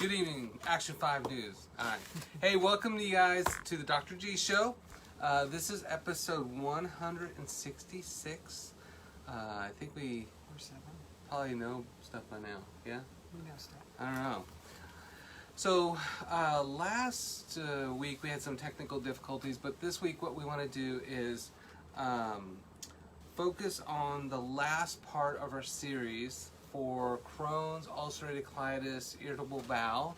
Good evening, Action 5 News. All right. Hey, welcome to you guys to the Dr. G Show. This is episode 166. I think we probably know stuff by now. Yeah? We know stuff. I don't know. So, last week we had some technical difficulties, but this week what we want to do is focus on the last part of our series for Crohn's, ulcerative colitis, irritable bowel.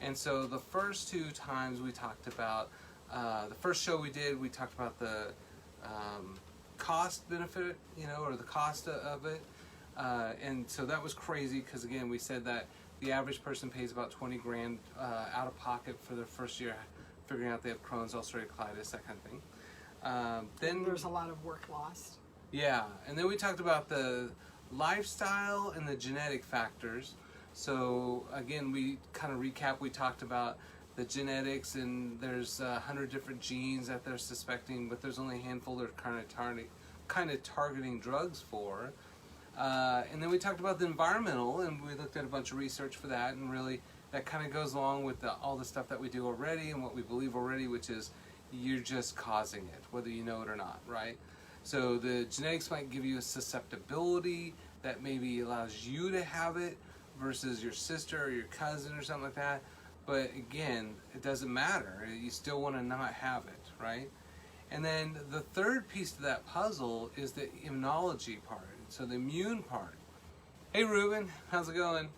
And so the first two times we talked about, the first show we did, we talked about the cost benefit, or the cost of it. And so that was crazy because, again, we said that the average person pays about 20 grand out of pocket for their first year figuring out they have Crohn's, ulcerative colitis, that kind of thing. Then there's a lot of work lost. Yeah, and then we talked about the lifestyle and the genetic factors. So again, we kind of recap, we talked about the genetics, and there's 100 different genes that they're suspecting, but there's only a handful they're kind of targeting drugs for. And then we talked about the environmental, and we looked at a bunch of research for that, and really that kind of goes along with all the stuff that we do already and what we believe already, which is you're just causing it, whether you know it or not, right? So the genetics might give you a susceptibility that maybe allows you to have it versus your sister or your cousin or something like that. But again, it doesn't matter. You still want to not have it, right? And then the third piece to that puzzle is the immunology part. So the immune part. Hey Ruben, how's it going?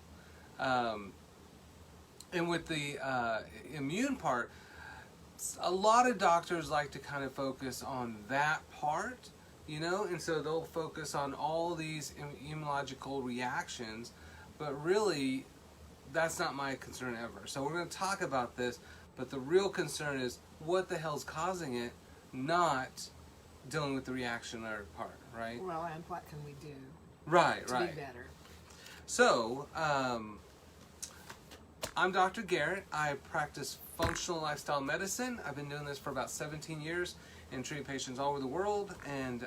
And with the immune part, a lot of doctors like to kind of focus on that part, and so they'll focus on all these immunological reactions, but really that's not my concern ever. So we're going to talk about this, but the real concern is what the hell's causing it, not dealing with the reactionary part, right? Well, and what can we do to be better? So, I'm Dr. Garrett. I practice functional lifestyle medicine. I've been doing this for about 17 years and treat patients all over the world, and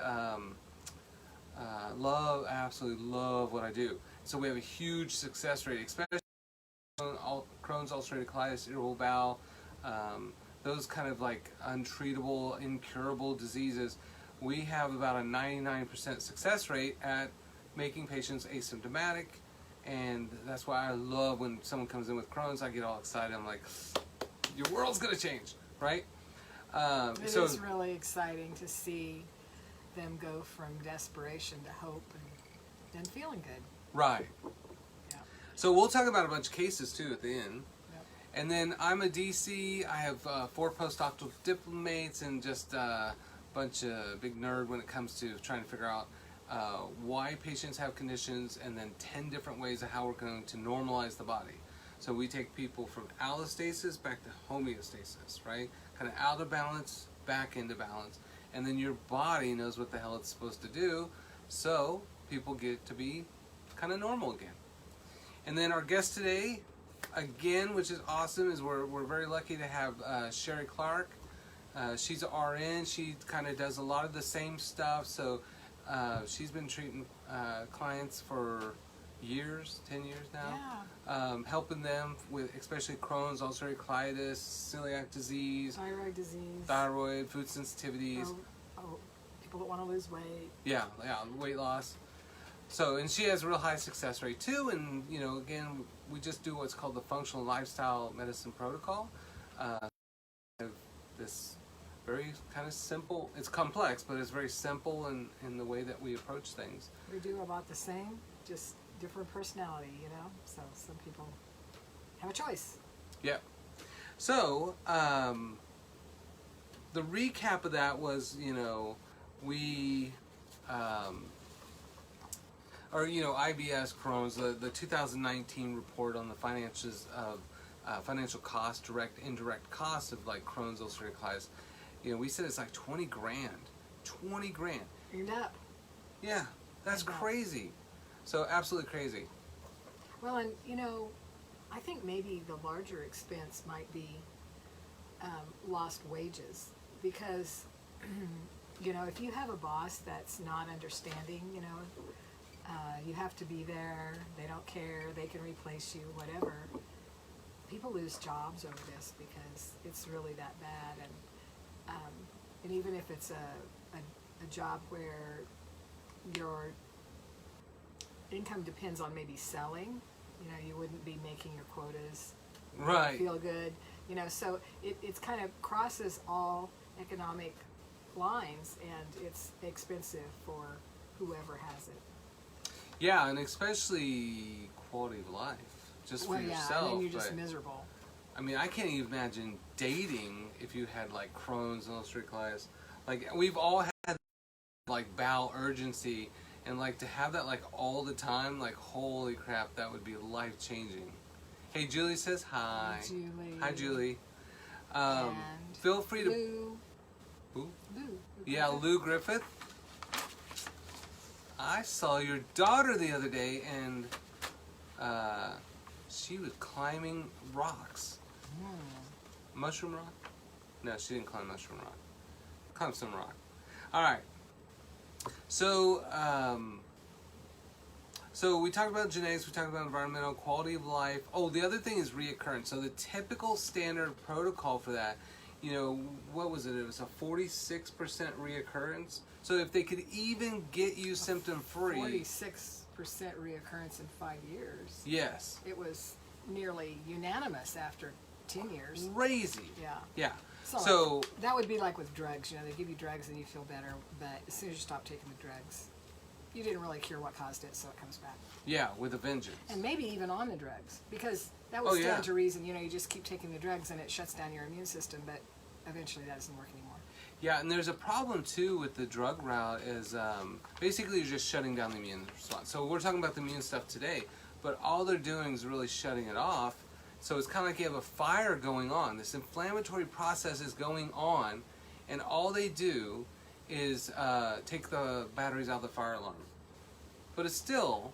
absolutely love what I do. So we have a huge success rate, especially Crohn's, ulcerative colitis, irritable bowel, those kind of like untreatable, incurable diseases. We have about a 99% success rate at making patients asymptomatic. And that's why I love when someone comes in with Crohn's, I get all excited. I'm like, your world's going to change, right? It is really exciting to see them go from desperation to hope and feeling good. Right. Yeah. So we'll talk about a bunch of cases, too, at the end. Yep. And then I'm a DC. I have 4 postdoctoral diplomates and just a bunch of big nerd when it comes to trying to figure out why patients have conditions, and then 10 different ways of how we're going to normalize the body. So we take people from allostasis back to homeostasis, right? Kind of out of balance, back into balance. And then your body knows what the hell it's supposed to do, so people get to be kind of normal again. And then our guest today, again, which is awesome, is we're very lucky to have Sherry Clark. She's an RN. She kind of does a lot of the same stuff, so she's been treating clients for years, 10 years now, helping them with especially Crohn's, ulcerative colitis, celiac disease, thyroid, food sensitivities. People that want to lose weight. Yeah, weight loss. So, and she has a real high success rate too, and again, we just do what's called the functional lifestyle medicine protocol. This very kind of simple, it's complex, but it's very simple in the way that we approach things. We do about the same, just different personality, so some people have a choice. Yeah. So, the recap of that was, we, IBS Crohn's, the 2019 report on the finances of financial cost, direct, indirect costs of like Crohn's, ulcerative colitis. We said it's like 20 grand. 20 grand. End up. Yeah, that's crazy. So absolutely crazy. Well, and I think maybe the larger expense might be lost wages, because if you have a boss that's not understanding, you have to be there, they don't care, they can replace you, whatever. people lose jobs over this because it's really that bad, and even if it's a job where your income depends on maybe selling, you wouldn't be making your quotas. Right. Feel good, so it's kind of crosses all economic lines, and it's expensive for whoever has it. Yeah, and especially quality of life, just for yourself. And then you're just miserable. I mean, I can't even imagine dating if you had like Crohn's and ulcerative colitis. Like, we've all had like bowel urgency, and like to have that like all the time, like holy crap, that would be life changing. Hey, Julie says hi. Hi, Julie. Hi, Julie. And feel free to. Lou. Who? Lou. Yeah, Lou Griffith. I saw your daughter the other day, and she was climbing rocks. Mushroom rock? No, she didn't climb mushroom rock. Climb some rock. All right. So, so we talked about genetics. We talked about environmental quality of life. Oh, the other thing is reoccurrence. So the typical standard protocol for that, what was it? It was a 46% reoccurrence. So if they could even get you symptom free, 46% reoccurrence in 5 years. Yes. It was nearly unanimous after 10 years. Crazy. Yeah. Yeah. So that would be like with drugs. They give you drugs and you feel better, but as soon as you stop taking the drugs, you didn't really cure what caused it, so it comes back. Yeah, with a vengeance. And maybe even on the drugs, because that would stand to reason. You just keep taking the drugs and it shuts down your immune system, but eventually that doesn't work anymore. Yeah, and there's a problem too with the drug route is basically you're just shutting down the immune response. So we're talking about the immune stuff today, but all they're doing is really shutting it off. So it's kind of like you have a fire going on. This inflammatory process is going on, and all they do is take the batteries out of the fire alarm. But it's still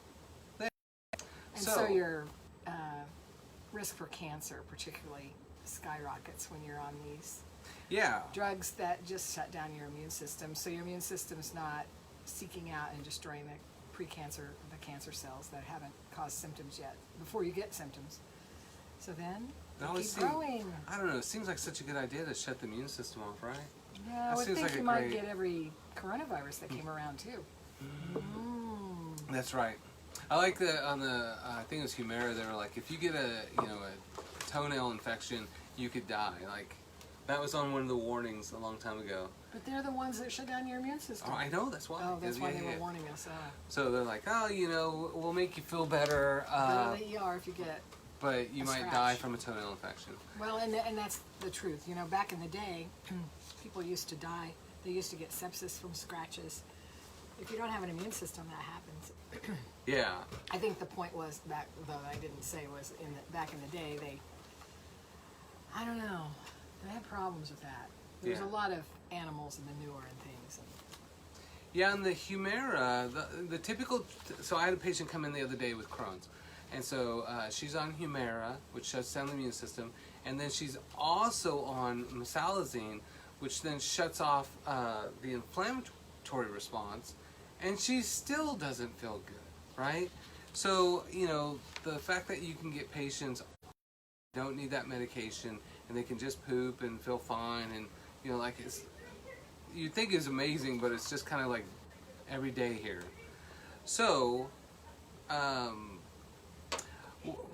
there. And so your risk for cancer particularly skyrockets when you're on these drugs that just shut down your immune system. So your immune system's not seeking out and destroying the cancer cells that haven't caused symptoms yet before you get symptoms. So then keep growing. I don't know. It seems like such a good idea to shut the immune system off, right? Yeah, I would think you might get every coronavirus that came around too. That's right. I like that on the I think it was Humira. They were like, if you get a toenail infection, you could die. Like that was on one of the warnings a long time ago. But they're the ones that shut down your immune system. Oh, I know. That's why. Oh, that's why they were warning us. So they're like, we'll make you feel better. Go to the ER if you get. But you might die from a toenail infection. Well, and that's the truth. Back in the day, people used to die. They used to get sepsis from scratches. If you don't have an immune system, that happens. Yeah. I think the point was back, though I didn't say, was back in the day, I don't know, they had problems with that. There's a lot of animals in the manure and things. Yeah, and the Humira, the typical. So I had a patient come in the other day with Crohn's. And so she's on Humira, which shuts down the immune system, and then she's also on mesalazine, which then shuts off the inflammatory response, and she still doesn't feel good, right? So, the fact that you can get patients who don't need that medication, and they can just poop and feel fine, and, you'd think is amazing, but it's just kind of like every day here. So,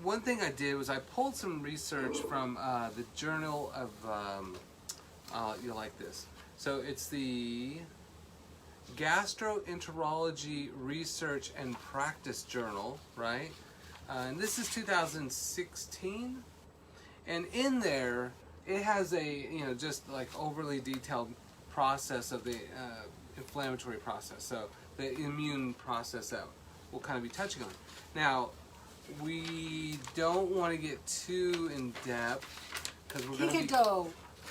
one thing I did was I pulled some research from the Journal of, you'll like this. So it's the Gastroenterology Research and Practice Journal, right? And this is 2016. And in there, it has a, just like overly detailed process of the inflammatory process. So the immune process that we'll kind of be touching on. Now, we don't want to get too in depth because we're going to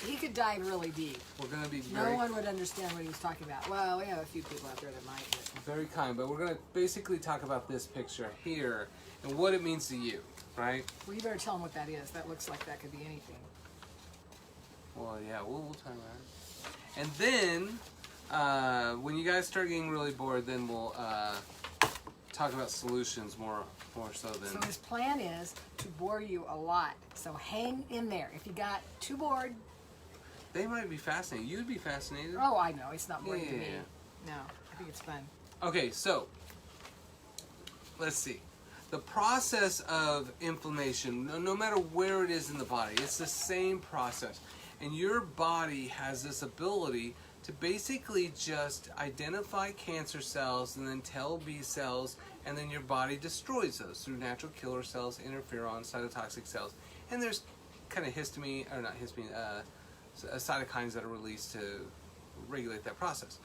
he could dive really deep. We're going to be no one would understand what he was talking about. Well, we have a few people out there that might. But. Very kind, but we're going to basically talk about this picture here and what it means to you, right? Well, you better tell them what that is. That looks like that could be anything. Well, yeah, we'll talk about it. And then, when you guys start getting really bored, then we'll talk about solutions more so than. So his plan is to bore you a lot. So hang in there. If you got too bored. They might be fascinated. You'd be fascinated. Oh, I know. It's not boring to me. Yeah. No, I think it's fun. Okay, so let's see. The process of inflammation, no matter where it is in the body, it's the same process. And your body has this ability to basically just identify cancer cells and then tell B cells, and then your body destroys those through natural killer cells, interferon, cytotoxic cells. And there's kind of cytokines that are released to regulate that process.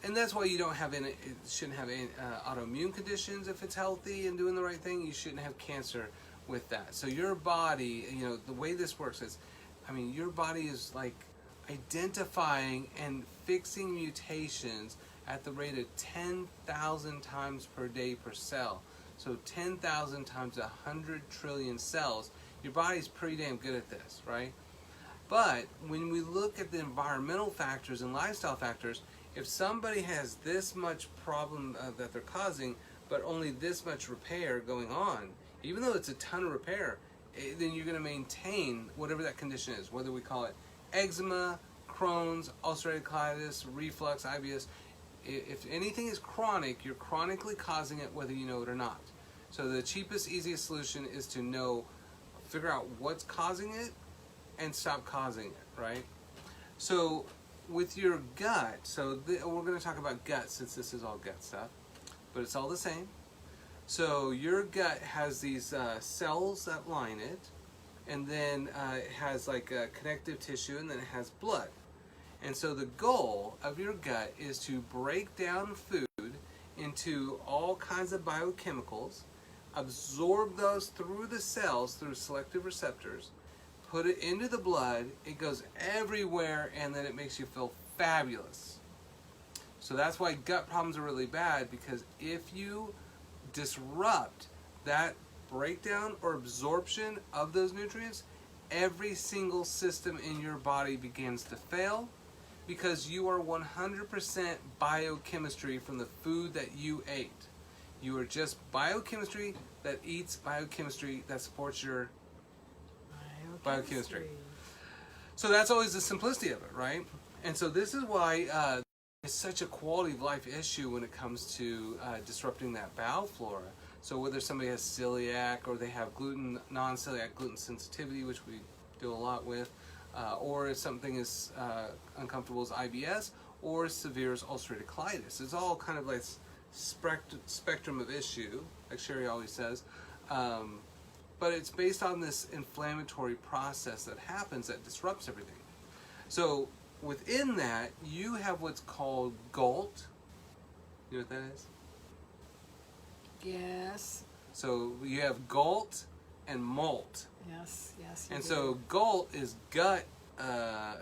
And that's why you shouldn't have any autoimmune conditions if it's healthy and doing the right thing. You shouldn't have cancer with that. So your body, the way this works is, your body is like identifying and fixing mutations at the rate of 10,000 times per day per cell. So 10,000 times 100 trillion cells. Your body's pretty damn good at this, right? But when we look at the environmental factors and lifestyle factors, if somebody has this much problem that they're causing, but only this much repair going on, even though it's a ton of repair, then you're going to maintain whatever that condition is, whether we call it eczema, Crohn's, ulcerative colitis, reflux, IBS. If anything is chronic, you're chronically causing it whether you know it or not. So the cheapest, easiest solution is to figure out what's causing it and stop causing it, right? So with your gut, we're going to talk about gut since this is all gut stuff, but it's all the same. So your gut has these cells that line it, and then it has like connective tissue, and then it has blood. And so the goal of your gut is to break down food into all kinds of biochemicals, absorb those through the cells through selective receptors, put it into the blood, it goes everywhere, and then it makes you feel fabulous. So that's why gut problems are really bad, because if you disrupt that breakdown or absorption of those nutrients, every single system in your body begins to fail, because you are 100% biochemistry from the food that you ate. You are just biochemistry that eats biochemistry that supports your biochemistry. So that's always the simplicity of it, right? And so this is why it's such a quality of life issue when it comes to disrupting that bowel flora. So whether somebody has celiac or they have non-celiac gluten sensitivity, which we do a lot with, or if something is uncomfortable as IBS or severe as ulcerative colitis. It's all kind of like spectrum of issue, like Sherry always says. But it's based on this inflammatory process that happens that disrupts everything. So within that, you have what's called GALT. You know what that is? Yes. So you have GALT and MALT. Yes. And so GALT is gut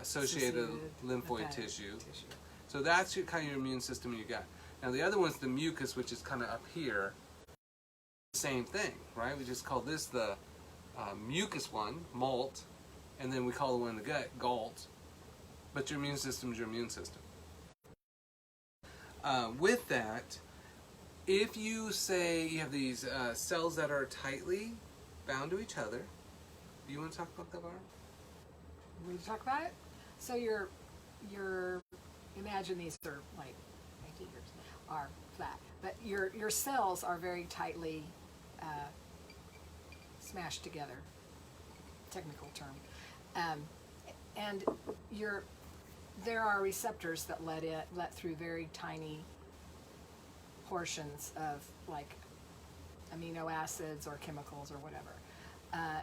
associated lymphoid tissue. So that's kind of your immune system in your gut. Now the other one's the mucus, which is kind of up here. Same thing, right? We just call this the mucus one, MALT, and then we call the one in the gut GALT. But your immune system is your immune system. With that, if you say you have these cells that are tightly bound to each other, do you want to talk about that, Barb? We talk about it. So your imagine these are like my fingers are flat, but your cells are very tightly smashed together. Technical term, and there are receptors that let through very tiny portions of like amino acids or chemicals or whatever.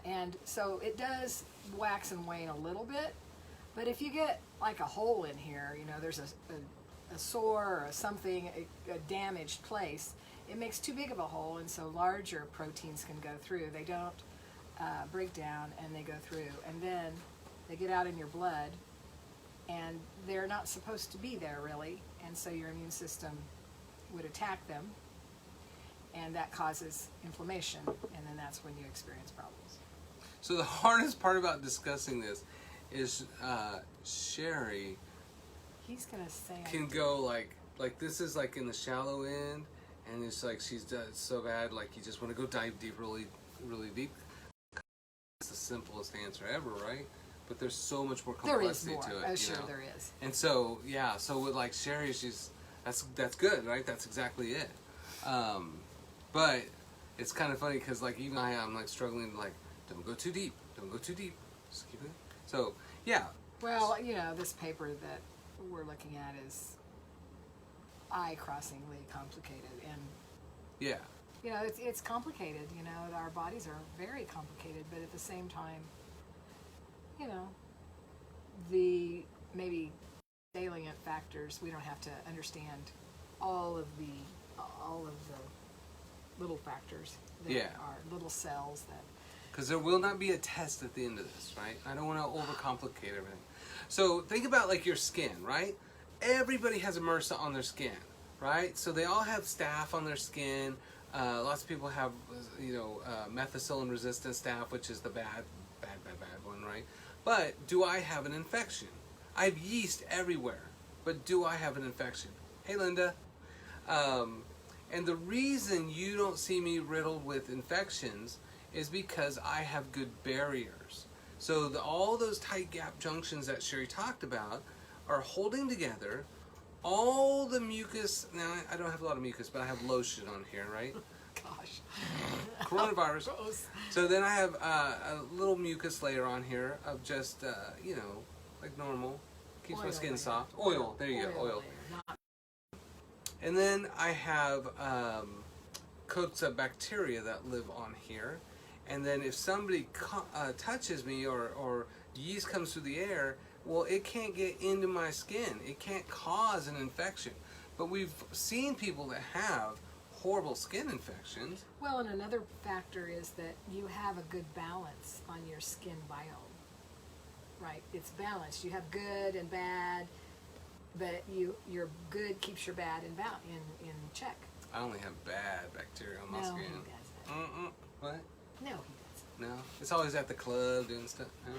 And so it does wax and wane a little bit, but if you get like a hole in here, there's a sore or something, a damaged place, it makes too big of a hole, and so larger proteins can go through. They don't break down, and they go through, and then they get out in your blood, and they're not supposed to be there really, and so your immune system would attack them, and that causes inflammation, and then that's when you experience problems. So the hardest part about discussing this is Sherry He's gonna say can go like this is like in the shallow end, and it's like she's done so bad, like you just want to go dive deep, really, really deep. It's the simplest answer ever, right? But there's so much more complexity to it. Oh, sure, there is. And so, yeah, so with like Sherry, that's good, right? That's exactly it. But it's kind of funny because like even I'm like struggling, like don't go too deep, just keep it. So yeah. Well, this paper that we're looking at is eye-crossingly complicated, and yeah, it's complicated. Our bodies are very complicated, but at the same time, the maybe salient factors, we don't have to understand all of the little factors that are little cells that. Because there will not be a test at the end of this, right? I don't want to overcomplicate everything. So think about like your skin, right? Everybody has a MRSA on their skin, right? So they all have staph on their skin. Lots of people have, methicillin-resistant staph, which is the bad one, right? But do I have an infection? I have yeast everywhere, but do I have an infection? Hey, Linda. And the reason you don't see me riddled with infections is because I have good barriers. So all those tight gap junctions that Sherry talked about are holding together all the mucus. Now, I don't have a lot of mucus, but I have lotion on here, right? Gosh. Coronavirus. Gross. So then I have a little mucus layer on here of just, like normal. Keeps my skin soft. Oil. There you go. Oil. And then I have coats of bacteria that live on here. And then if somebody touches me or yeast comes through the air, well, it can't get into my skin. It can't cause an infection. But we've seen people that have horrible skin infections. Well, and another factor is that you have a good balance on your skin biome, right? It's balanced. You have good and bad, but your good keeps your bad in check. I only have bad bacteria on my No, skin. he doesn't. What? No, he doesn't. No? It's always at the club doing stuff. Huh?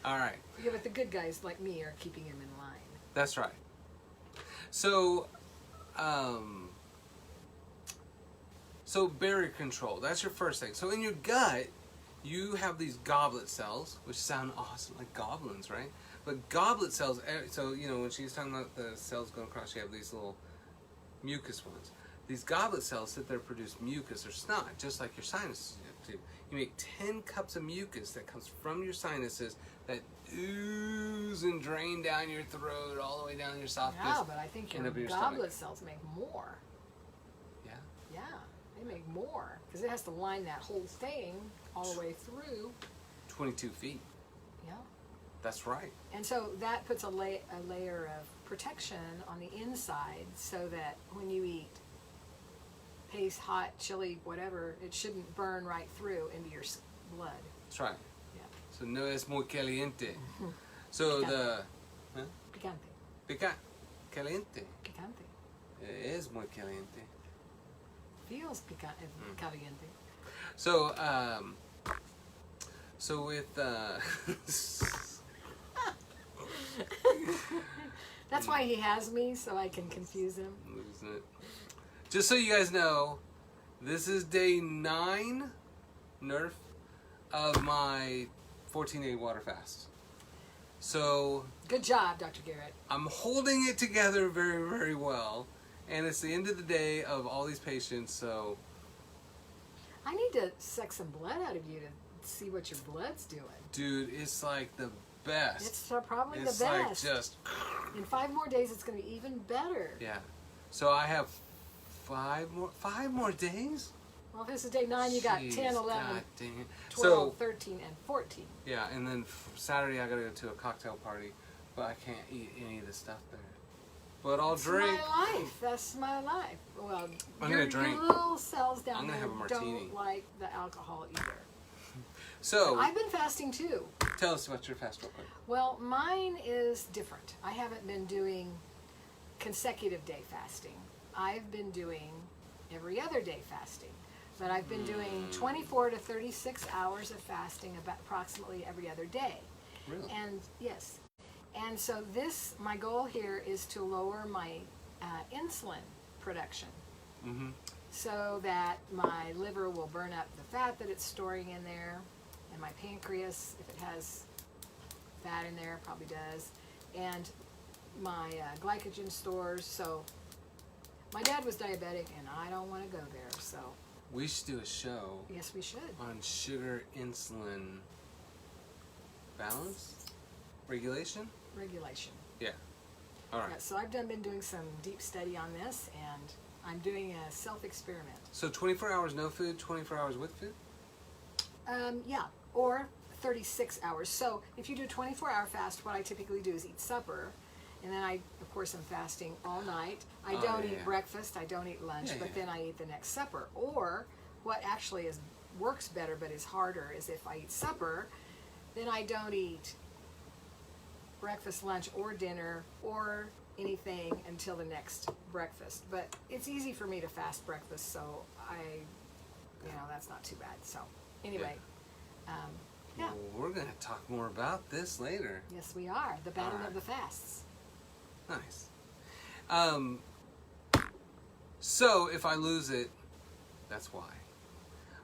All right. Yeah, but the good guys like me are keeping him in line. That's right. So, barrier control, that's your first thing. So in your gut, you have these goblet cells, which sound awesome, like goblins, right? But goblet cells, so, when she's talking about the cells going across, you have these little mucus ones. These goblet cells sit there, produce mucus or snot, just like your sinuses do. You make 10 cups of mucus that comes from your sinuses that ooze and drain down your throat all the way down your esophagus. Yeah, but I think your goblet cells make more. Yeah? Yeah, they make more because it has to line that whole thing all the way through. 22 feet. Yeah. That's right. And so that puts a layer of protection on the inside so that when you eat paste, hot, chili, whatever, it shouldn't burn right through into your blood. That's right. Yeah. So no es muy caliente. So Picante. Huh? Picante. Caliente. Picante. Es muy caliente. Feels caliente. So, with, That's why he has me, so I can confuse him. Losing it. Just so you guys know, this is day 9, Nerf, of my 14-day water fast. So... Good job, Dr. Garrett. I'm holding it together very, very well. And it's the end of the day of all these patients, so... I need to suck some blood out of you to see what your blood's doing. Dude, it's like the best. It's probably the best. It's like just... In 5 more days, it's going to be even better. Yeah. So I have 5 more days? Well, if this is day 9, you got 10, 11, 12, so, 13, and 14. Yeah, and then Saturday I got to go to a cocktail party, but I can't eat any of the stuff there. But I'll drink. That's my life. That's my life. Well, I'm going to drink. Your little cells down there have a martini. don't like the alcohol either. So, I've been fasting too. Tell us about your fast real quick. Well, mine is different. I haven't been doing consecutive day fasting. I've been doing every other day fasting. But I've been doing 24 to 36 hours of fasting about approximately every other day. Really? And yes. And so my goal here is to lower my insulin production. Mm-hmm. so that my liver will burn up the fat that it's storing in there, and my pancreas, if it has fat in there, probably does, and my glycogen stores. So my dad was diabetic, and I don't want to go there. So We should do a show yes, we should. on sugar insulin balance regulation. Regulation. Yeah. All right. Yeah, so I've been doing some deep study on this, and I'm doing a self-experiment. So 24 hours no food, 24 hours with food. Yeah, or 36 hours. So if you do a 24-hour fast, what I typically do is eat supper, and then of course, I'm fasting all night. I Oh, don't yeah, eat yeah. breakfast, I don't eat lunch, Yeah, but yeah. then I eat the next supper. Or what actually works better but is harder is if I eat supper, then I don't eat breakfast, lunch, or dinner, or anything until the next breakfast. But it's easy for me to fast breakfast, so that's not too bad. So anyway, yeah. Well, we're gonna talk more about this later. Yes, we are. The battle All right. of the fasts. Nice. So if I lose it, that's why.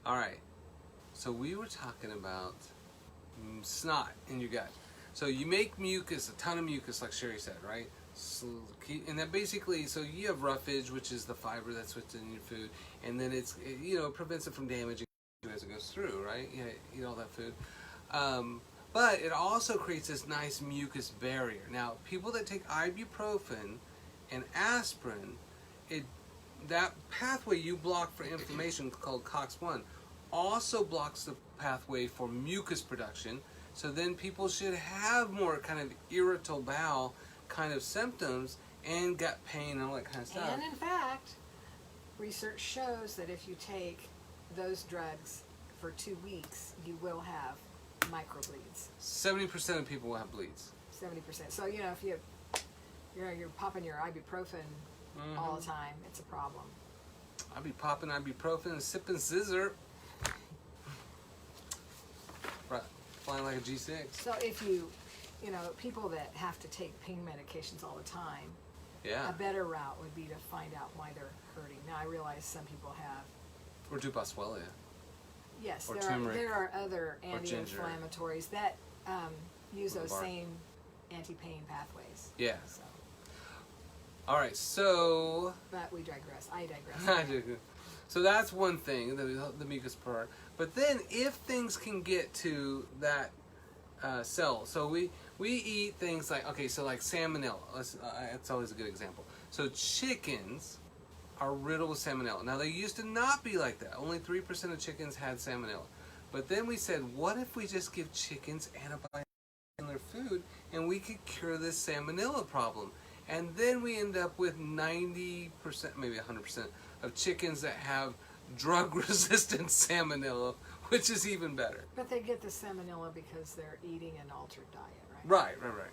All right. So we were talking about snot in your gut. So you make mucus, a ton of mucus, like Sherry said, right? So, and that basically, so you have roughage, which is the fiber that's within your food, and then it prevents it from damaging you as it goes through, right? You eat all that food. But it also creates this nice mucus barrier. Now, people that take ibuprofen and aspirin, that pathway you block for inflammation called COX-1 also blocks the pathway for mucus production. So then people should have more kind of irritable bowel kind of symptoms and gut pain and all that kind of stuff. And in fact, research shows that if you take those drugs for 2 weeks, you will have microbleeds. 70% of people will have bleeds. 70%. So if you're popping your ibuprofen all the time, it's a problem. I'll be popping ibuprofen and sipping scissor. Right, flying like a G6. So if people that have to take pain medications all the time, Yeah. a better route would be to find out why they're hurting. Now I realize some people have. Or do Boswellia. Yes, Or there turmeric. are other Or ginger. anti-inflammatories that use Or those bark. same anti-pain pathways. Yeah. So, All right, so but we digress. I digress. I do. So that's one thing, the mucus part. But then if things can get to that cell, so we eat things like, okay, so like salmonella. That's always a good example. So chickens are riddled with salmonella. Now they used to not be like that. Only 3% of chickens had salmonella. But then we said, what if we just give chickens antibiotics in their food and we could cure this salmonella problem? And then we end up with 90%, maybe 100% of chickens that have drug-resistant salmonella, which is even better. But they get the salmonella because they're eating an altered diet, right? Right.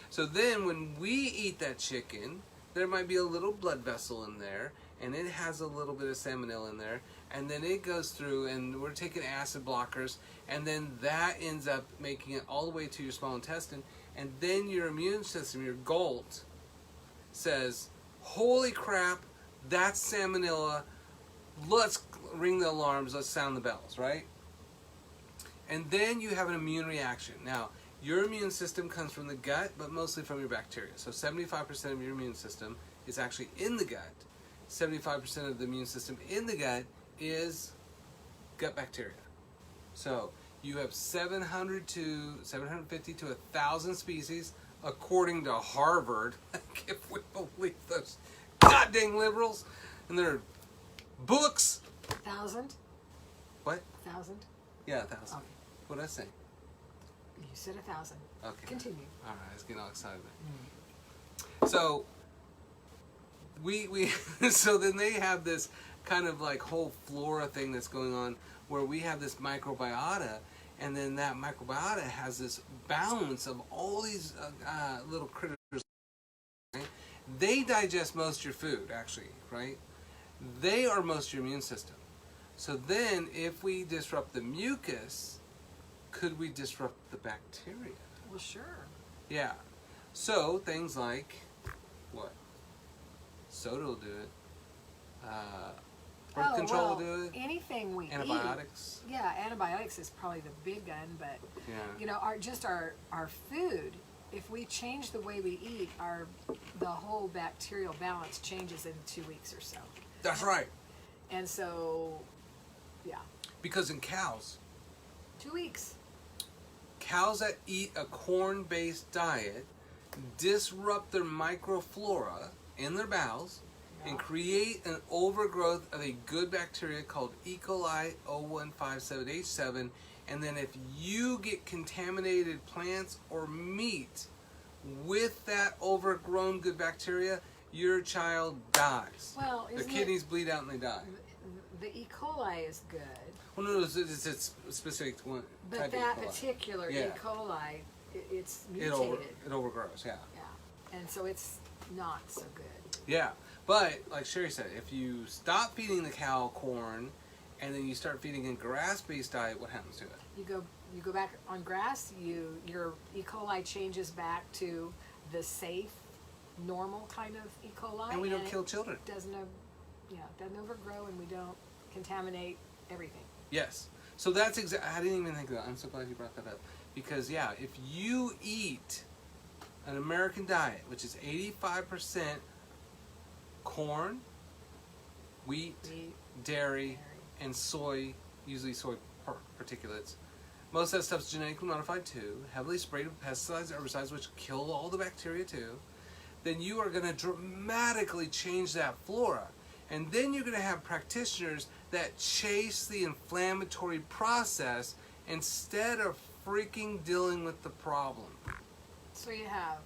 So then when we eat that chicken, there might be a little blood vessel in there, and it has a little bit of salmonella in there, and then it goes through, and we're taking acid blockers, and then that ends up making it all the way to your small intestine, and then your immune system, your GOLT, says, holy crap, that's salmonella, let's ring the alarms, let's sound the bells, right? And then you have an immune reaction. Now, your immune system comes from the gut, but mostly from your bacteria. So 75% of your immune system is actually in the gut. 75% of the immune system in the gut is gut bacteria. So you have 750 to 1,000 species, according to Harvard. If we believe those goddamn liberals and their books. 1,000? What? 1,000? Yeah, 1,000. Okay. What did I say? You said 1,000. Okay. Continue. All right, I was getting all excited. So we so then they have this kind of like whole flora thing that's going on where we have this microbiota, and then that microbiota has this balance of all these little critters. Right? They digest most of your food, actually, right? They are most of your immune system. So then if we disrupt the mucus, could we disrupt the bacteria? Well, sure. Yeah. So things like what? Soda will do it. birth control well, will do it. anything we Antibiotics. eat. Yeah, antibiotics is probably the big gun, but Yeah. you know, our food. If we change the way we eat, the whole bacterial balance changes in 2 weeks or so. That's right. And so, yeah, Because in cows, 2 weeks. cows that eat a corn-based diet disrupt their microflora in their bowels and create an overgrowth of a good bacteria called E. coli 0157H7. And then if you get contaminated plants or meat with that overgrown good bacteria, your child dies. Well, Their isn't kidneys bleed out and they die. the E. coli is good, Well, no, it's a specific one. but type that of E. coli. particular Yeah. E. coli, it's It mutated. overgrows, yeah. Yeah, and so it's not so good. Yeah, but like Sherry said, if you stop feeding the cow corn and then you start feeding a grass-based diet, what happens to it? You go back on grass. Your E. coli changes back to the safe, normal kind of E. coli, And we don't it kill children. doesn't overgrow, and we don't contaminate everything. Yes. So that's exactly. I didn't even think of that. I'm so glad you brought that up. Because yeah, if you eat an American diet, which is 85% corn, wheat, Meat, dairy, and soy, usually soy particulates. Most of that stuff's genetically modified too, heavily sprayed with pesticides, herbicides, which kill all the bacteria too. Then you are going to dramatically change that flora. And then you're going to have practitioners that chase the inflammatory process instead of freaking dealing with the problem. So you have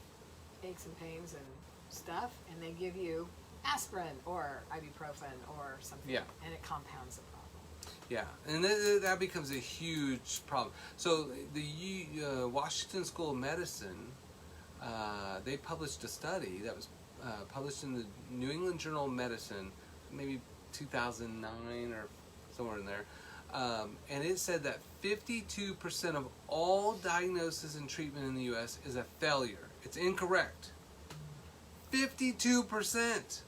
aches and pains and stuff, and they give you aspirin or ibuprofen or something, Yeah. and it compounds the problem. Yeah, and that becomes a huge problem. So the Washington School of Medicine, they published a study that was published in the New England Journal of Medicine, maybe 2009 or somewhere in there, and it said that 52% of all diagnosis and treatment in the U.S. is a failure. It's incorrect. 52%.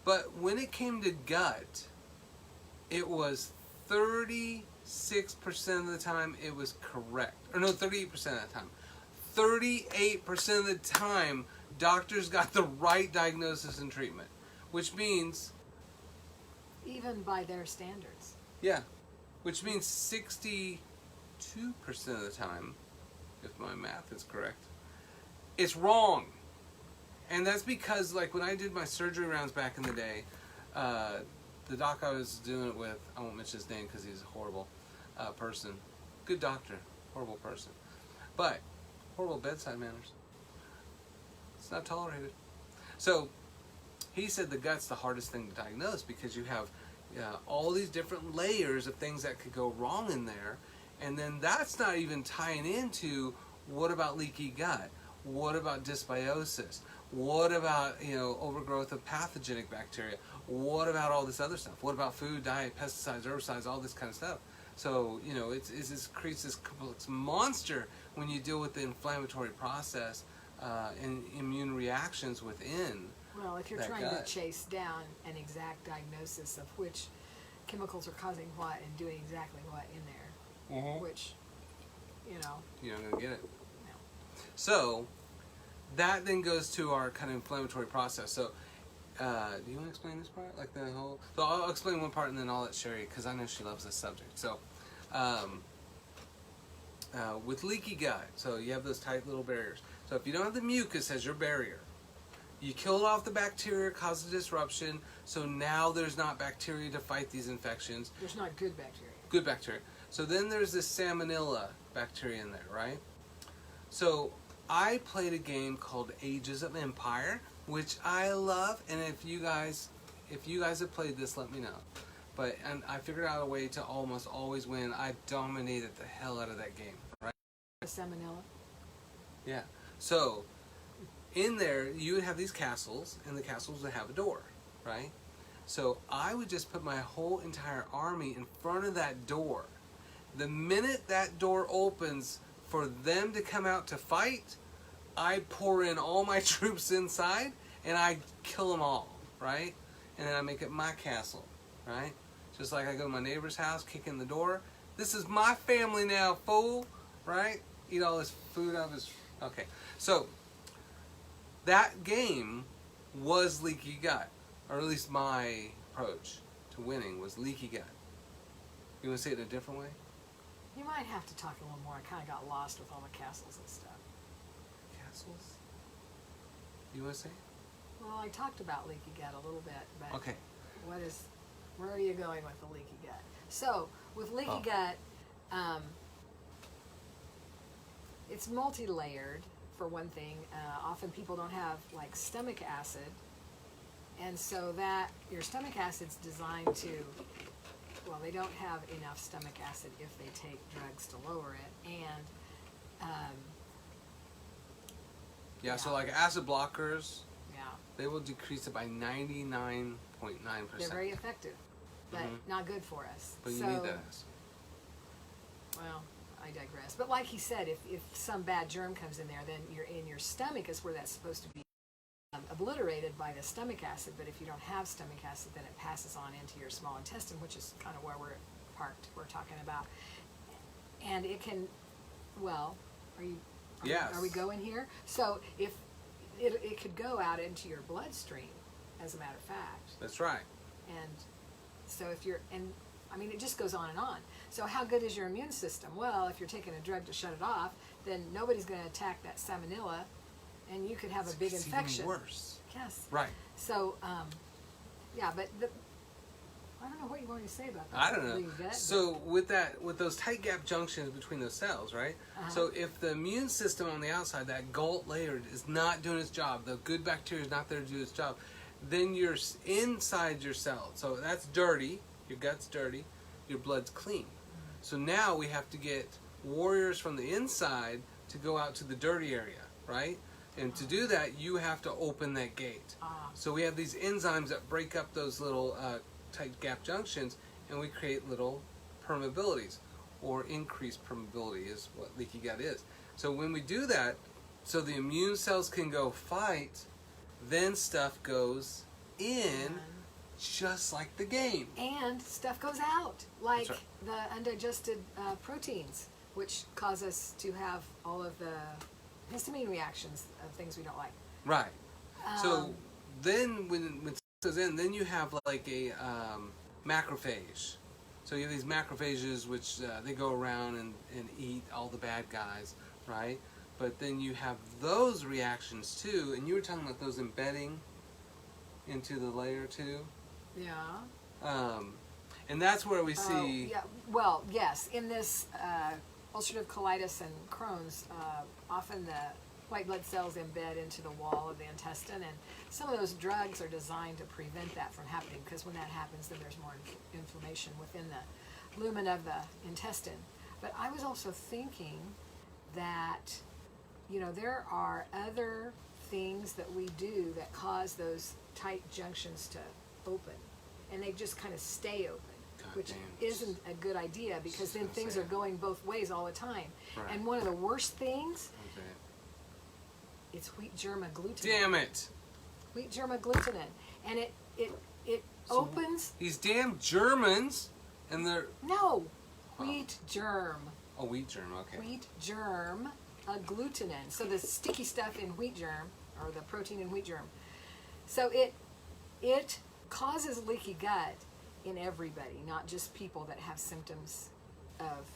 But when it came to gut, it was 36% of the time it was correct. Or no, 38% of the time. 38% of the time, doctors got the right diagnosis and treatment. Which means, Even by their standards. yeah, which means 62% of the time, if my math is correct, it's wrong. And that's because, like, when I did my surgery rounds back in the day, the doc I was doing it with, I won't mention his name because he's a horrible person. Good doctor, horrible person. But, horrible bedside manners. It's not tolerated. So, he said the gut's the hardest thing to diagnose because you have all these different layers of things that could go wrong in there. And then that's not even tying into what about leaky gut? What about dysbiosis? What about, overgrowth of pathogenic bacteria? What about all this other stuff? What about food, diet, pesticides, herbicides, all this kind of stuff? So, it creates this complex monster when you deal with the inflammatory process and immune reactions within. Well, if you're that trying gut. to chase down an exact diagnosis of which chemicals are causing what and doing exactly what in there, which, You're not going to get it. no. So, that then goes to our kind of inflammatory process. So, do you want to explain this part? Like the whole... So, I'll explain one part and then I'll let Sherry, because I know she loves this subject. So, with leaky gut, so you have those tight little barriers. So, if you don't have the mucus as your barrier, you kill off the bacteria, cause a disruption, so now there's not bacteria to fight these infections. There's not good bacteria. Good bacteria. So then there's this salmonella bacteria in there, right? So I played a game called Ages of Empire, which I love, and if you guys have played this, let me know. And I figured out a way to almost always win. I dominated the hell out of that game, right? The salmonella. Yeah. So in there, you would have these castles, and the castles would have a door, right? So I would just put my whole entire army in front of that door. The minute that door opens for them to come out to fight, I pour in all my troops inside, and I kill them all, right? and then I make it my castle, right? Just like I go to my neighbor's house, kick in the door. This is my family now, fool, right? Eat all this food out of his... Okay, so that game was leaky gut, or at least my approach to winning was leaky gut. You want to say it in a different way? You might have to talk a little more. I kind of got lost with all the castles and stuff. Castles? You want to say? Well, I talked about leaky gut a little bit, but Okay. where are you going with the leaky gut? So, with leaky gut, it's multi-layered, for one thing. Often people don't have, like, stomach acid, and so that, your stomach acid's designed to, well, they don't have enough stomach acid if they take drugs to lower it, and, Yeah, so like acid blockers, yeah, they will decrease it by 99.9%. they're very effective, but not good for us. But you So, need that acid. well, I digress. But like he said, if some bad germ comes in there, then your stomach is where that's supposed to be obliterated by the stomach acid. But if you don't have stomach acid, then it passes on into your small intestine, which is kind of where we're talking about. And it can, well, Yes. are we going here? So if it could go out into your bloodstream, as a matter of fact. That's right. And so I mean, it just goes on and on. So how good is your immune system? Well, if you're taking a drug to shut it off, then nobody's going to attack that salmonella, and you could have a big It's infection. even worse. Yes. Right. So, yeah, but I don't know what you want to say about that. I don't know. leaky gut, So with those tight gap junctions between those cells, right? So if the immune system on the outside, that galt layer, is not doing its job, the good bacteria is not there to do its job, then you're inside your cell. So that's dirty. Your gut's dirty. Your blood's clean. So now we have to get warriors from the inside to go out to the dirty area, right? And to do that, you have to open that gate. So we have these enzymes that break up those little tight gap junctions, and we create little permeabilities, or increased permeability is what leaky gut is. So when we do that, so the immune cells can go fight, then stuff goes in, just like the game. and stuff goes out, like right. the undigested proteins, which cause us to have all of the histamine reactions of things we don't like. Right. So then when it goes in, then you have like a macrophage. So you have these macrophages which they go around and eat all the bad guys, right? But then you have those reactions too, and you were talking about those embedding into the layer too. Yeah. And that's where we see... Yeah. Well, yes. In this ulcerative colitis and Crohn's, often the white blood cells embed into the wall of the intestine, and some of those drugs are designed to prevent that from happening, because when that happens, then there's more inflammation within the lumen of the intestine. But I was also thinking that, you know, there are other things that we do that cause those tight junctions to open, and they just kind of stay open. Which isn't a good idea, because then things are going both ways all the time. Right. And one of the worst things, it's wheat germ agglutinin. Damn it! Wheat germ agglutinin, and it opens. These damn Germans, and they're... No, wheat germ. Oh, wheat germ, okay. Wheat germ agglutinin. So the sticky stuff in wheat germ, or the protein in wheat germ. So it causes leaky gut in everybody, not just people that have symptoms of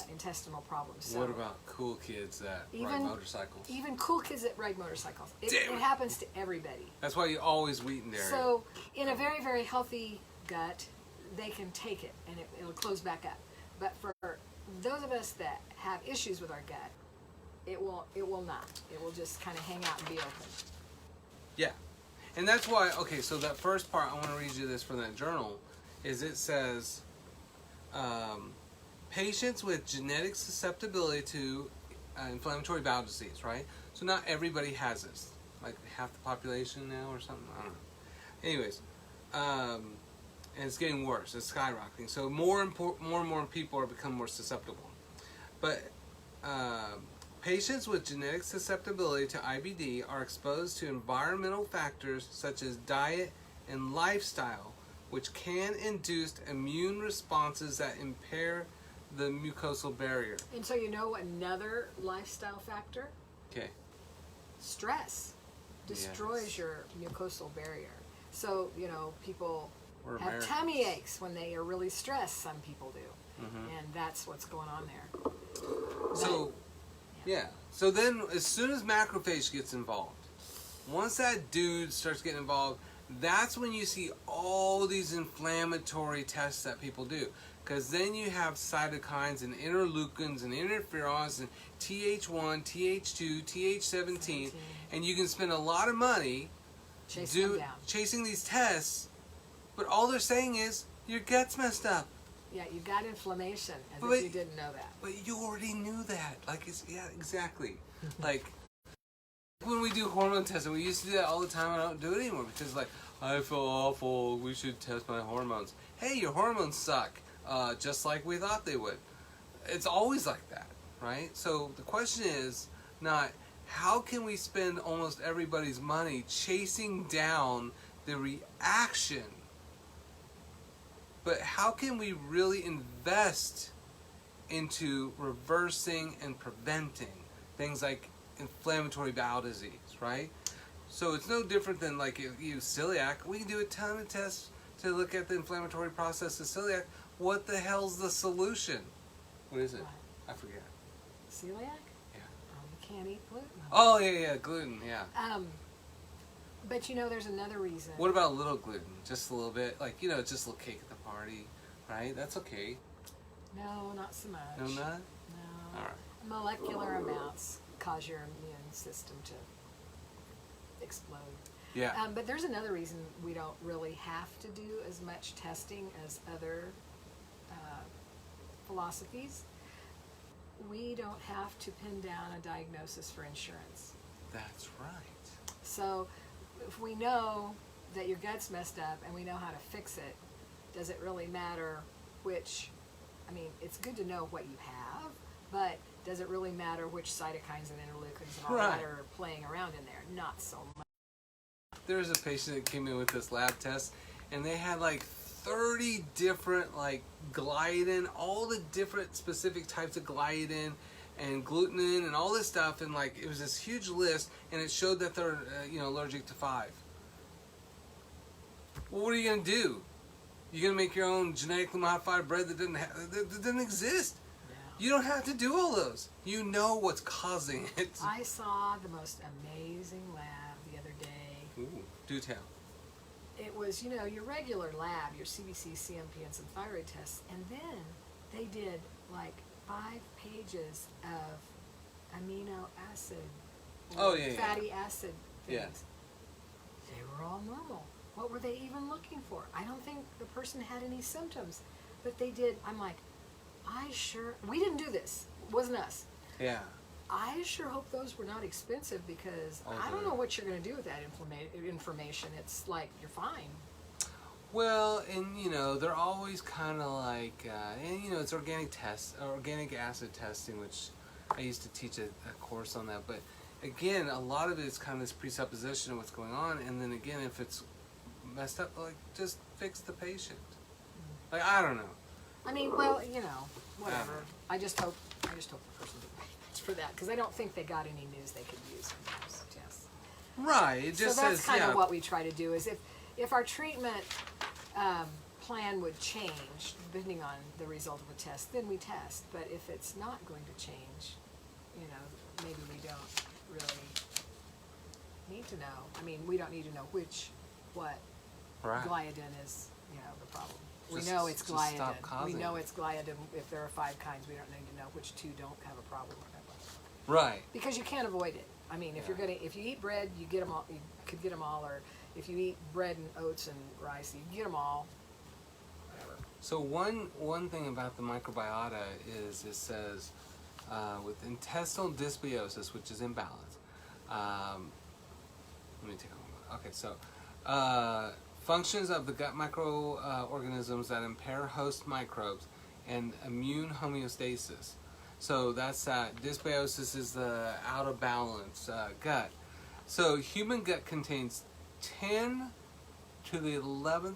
intestinal problems. So what about cool kids that ride motorcycles? Even cool kids that ride motorcycles. It Damn it. happens to everybody. That's why you always wheat in there. So in a very, very healthy gut, they can take it and it'll close back up. But for those of us that have issues with our gut, it will not. It will just kind of hang out and be open. Yeah. And that's why, okay, so that first part, I want to read you this from that journal, is it says, patients with genetic susceptibility to inflammatory bowel disease, right? So not everybody has this. Like half the population now or something, I don't know. Anyways, and it's getting worse, it's skyrocketing. So more and more people are becoming more susceptible. But patients with genetic susceptibility to IBD are exposed to environmental factors such as diet and lifestyle, which can induce immune responses that impair the mucosal barrier. And so you know another lifestyle factor? Okay. Stress destroys your mucosal barrier. So, you know, people We're have Americans. tummy aches when they are really stressed. Some people do. And that's what's going on there. So, yeah. So then as soon as macrophage gets involved, once that dude starts getting involved, that's when you see all these inflammatory tests that people do. Because then you have cytokines and interleukins and interferons and Th1, Th2, Th17, and you can spend a lot of money chasing these tests, but all they're saying is your gut's messed up. Yeah, you got inflammation, as But if you didn't know that. But you already knew that. Like, yeah, exactly. Like, when we do hormone testing, we used to do that all the time, and I don't do it anymore because, like, I feel awful, we should test my hormones. Hey, your hormones suck, just like we thought they would. It's always like that, right? So the question is not, how can we spend almost everybody's money chasing down the reaction, but how can we really invest into reversing and preventing things like inflammatory bowel disease, right? So it's no different than like if you celiac. We can do a ton of tests to look at the inflammatory process of celiac. What the hell's the solution? What is it? What? I forget. Celiac? Yeah. You can't eat gluten. Oh yeah, gluten. Yeah. But you know, there's another reason. What about a little gluten? Just a little bit, like just a little cake at the party, right? That's okay. No, not so much. No, not. No. All right. Molecular amounts cause your immune system to explode. Yeah. But there's another reason we don't really have to do as much testing as other philosophies. We don't have to pin down a diagnosis for insurance. That's right. So if we know that your gut's messed up and we know how to fix it, does it really matter which, I mean, it's good to know what you have, but does it really matter which cytokines and interleukins and all that are playing around in there? Not so much. There was a patient that came in with this lab test, and they had like 30 different like gliadin, all the different specific types of gliadin and glutenin and all this stuff, and like it was this huge list, and it showed that they're allergic to 5. Well, what are you gonna do? You're gonna make your own genetically modified bread that doesn't exist. You don't have to do all those. You know what's causing it. I saw the most amazing lab the other day. Ooh, do tell. It was, your regular lab, your CBC, CMP, and some thyroid tests, and then they did like 5 pages of amino acid, fatty acid things. Yeah. They were all normal. What were they even looking for? I don't think the person had any symptoms, but they did. I'm like, we didn't do this. It wasn't us. Yeah. I sure hope those were not expensive because I don't know what you're going to do with that information. It's like, you're fine. Well, and they're always kind of like, it's organic acid testing, which I used to teach a course on that. But again, a lot of it is kind of this presupposition of what's going on, and then again, if it's messed up, like just fix the patient. Like, I don't know. I mean, well, whatever. I just hope the person didn't pay much for that because I don't think they got any news they could use from those tests. Right. It just so that's says, kind of what we try to do is if our treatment plan would change depending on the result of a test, then we test. But if it's not going to change, maybe we don't really need to know. I mean, we don't need to know what gliadin is, the problem. We know it's gliadin. We know it's gliadin. If there are 5 kinds, we don't need to know which 2 don't have a problem. Right. Because you can't avoid it. I mean, if you eat bread, you get them all. You could get them all, or if you eat bread and oats and rice, you get them all. Whatever. So one thing about the microbiota is it says with intestinal dysbiosis, which is imbalance. Let me take a moment. Okay, so. Functions of the gut microorganisms that impair host microbes and immune homeostasis. So that's that. Dysbiosis is the out of balance gut. So human gut contains 10 to the 11th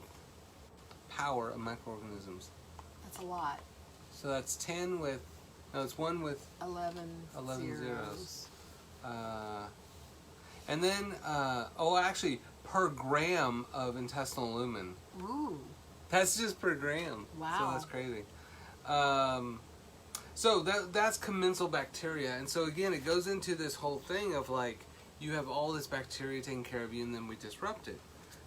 power of microorganisms. That's a lot. So that's 10 with, no, it's 1 with 11 zeros. zeros. And then, actually, per gram of intestinal lumen. Ooh. That's just per gram. Wow. So that's crazy. So that's commensal bacteria. And so again, it goes into this whole thing of like, you have all this bacteria taking care of you and then we disrupt it.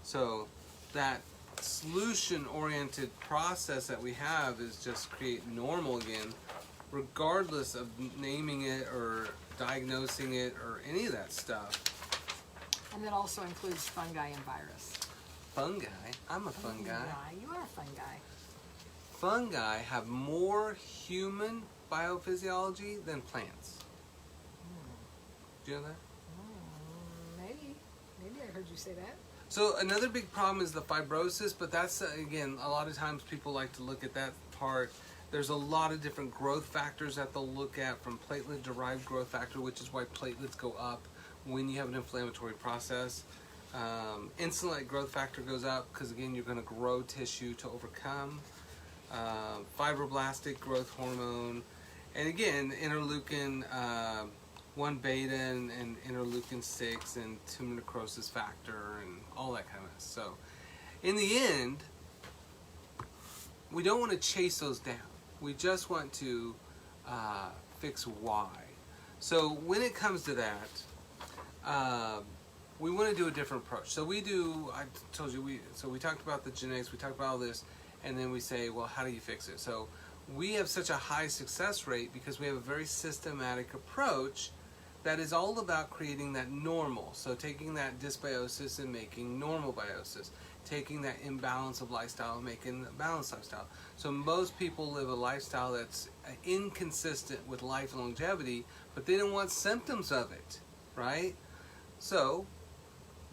So that solution-oriented process that we have is just create normal again, regardless of naming it or diagnosing it or any of that stuff. And that also includes fungi and virus. Fungi? I'm a fun guy. You are a fun guy. Fungi have more human biophysiology than plants. Do you know that? Maybe I heard you say that. So another big problem is the fibrosis, but that's, again, a lot of times people like to look at that part. There's a lot of different growth factors that they'll look at, from platelet-derived growth factor, which is why platelets go up when you have an inflammatory process. Insulin-like growth factor goes up because, again, you're going to grow tissue to overcome. Fibroblastic growth hormone. And again, interleukin 1 beta and interleukin 6 and tumor necrosis factor and all that kind of stuff. So in the end, we don't want to chase those down. We just want to fix why. So when it comes to that, we want to do a different approach. So we do, I told you, we talked about the genetics, we talked about all this, and then we say, well, how do you fix it? So we have such a high success rate because we have a very systematic approach that is all about creating that normal. So taking that dysbiosis and making normal biosis. Taking that imbalance of lifestyle and making a balanced lifestyle. So most people live a lifestyle that's inconsistent with life and longevity, but they don't want symptoms of it, right? So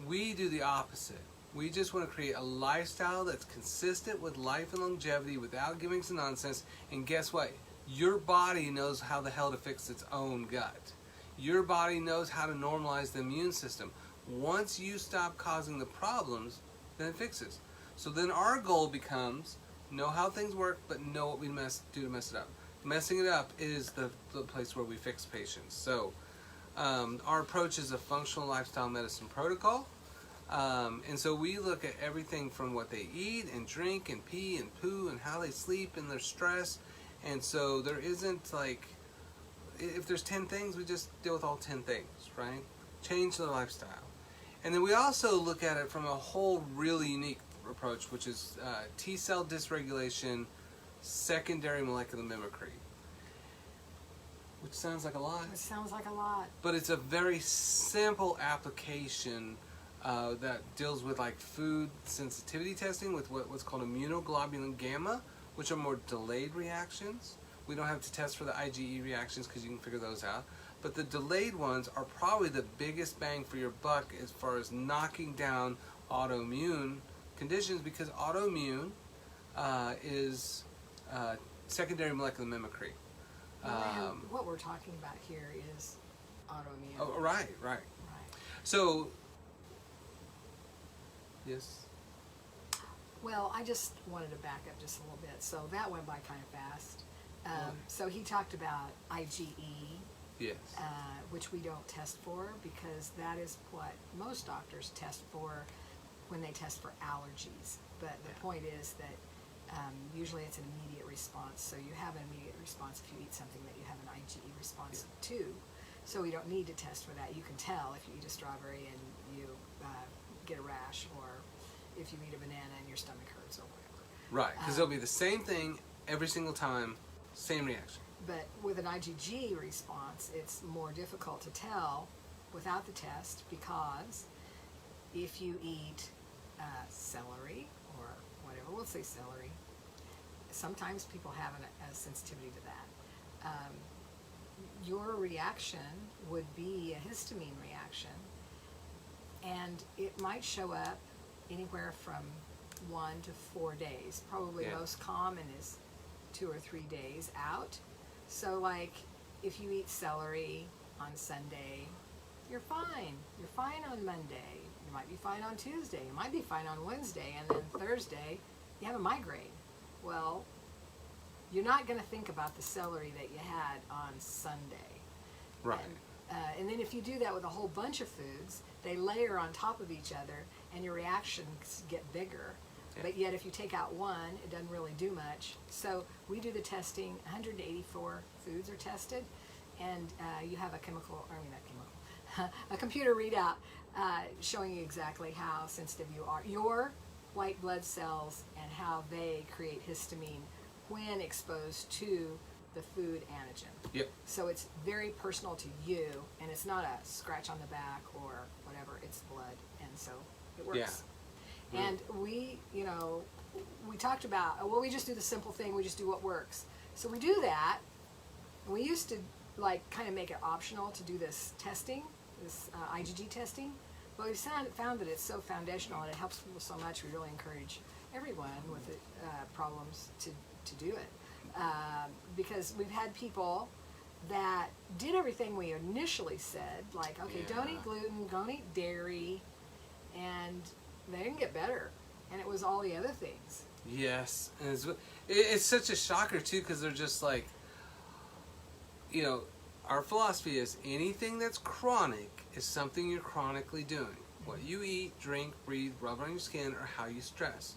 we do the opposite. We just want to create a lifestyle that's consistent with life and longevity without giving some nonsense. And guess what? Your body knows how the hell to fix its own gut. Your body knows how to normalize the immune system. Once you stop causing the problems, then it fixes. So then our goal becomes, know how things work, but know what we do to mess it up. Messing it up is the place where we fix patients. So our approach is a functional lifestyle medicine protocol. And so we look at everything from what they eat and drink and pee and poo and how they sleep and their stress. And so there isn't like, if there's 10 things, we just deal with all 10 things, right? Change the lifestyle. And then we also look at it from a whole really unique approach, which is T-cell dysregulation, secondary molecular mimicry. Which sounds like a lot. It sounds like a lot. But it's a very simple application that deals with like food sensitivity testing with what's called immunoglobulin gamma, which are more delayed reactions. We don't have to test for the IgE reactions because you can figure those out. But the delayed ones are probably the biggest bang for your buck as far as knocking down autoimmune conditions, because autoimmune is secondary molecular mimicry. What we're talking about here is autoimmune. Oh, right. So, yes? Well, I just wanted to back up just a little bit. So that went by kind of fast. So he talked about IgE, Yes. which we don't test for, because that is what most doctors test for when they test for allergies. But the point is that usually it's an immediate response. So you have an immediate response if you eat something that you have an IgE response to. So we don't need to test for that. You can tell if you eat a strawberry and you get a rash, or if you eat a banana and your stomach hurts or whatever. Right, because it'll be the same thing every single time, same reaction. But with an IgG response, it's more difficult to tell without the test, because if you eat celery or whatever, we'll say celery, sometimes people have a sensitivity to that. Your reaction would be a histamine reaction, and it might show up anywhere from 1 to 4 days. Probably most common is 2 or 3 days out. So like if you eat celery on Sunday, you're fine. You're fine on Monday. You might be fine on Tuesday. You might be fine on Wednesday. And then Thursday, you have a migraine. Well, you're not going to think about the celery that you had on Sunday. Right. And then if you do that with a whole bunch of foods, they layer on top of each other, and your reactions get bigger. Yeah. But yet if you take out one, it doesn't really do much. So we do the testing. 184 foods are tested, and you have a computer readout showing you exactly how sensitive you are. Your white blood cells and how they create histamine when exposed to the food antigen. Yep. So it's very personal to you, and it's not a scratch on the back or whatever, it's blood, and so it works. Yeah. And we talked about, well, we just do the simple thing, we just do what works. So we do that, and we used to kind of make it optional to do this testing, this IgG testing, but we found that it's so foundational and it helps people so much, we really encourage everyone with problems to do it. Because we've had people that did everything we initially said, like, okay, don't eat gluten, don't eat dairy, and they didn't get better. And it was all the other things. Yes. And it's such a shocker, too, because they're just like, our philosophy is anything that's chronic is something you're chronically doing. What you eat, drink, breathe, rub on your skin, or how you stress,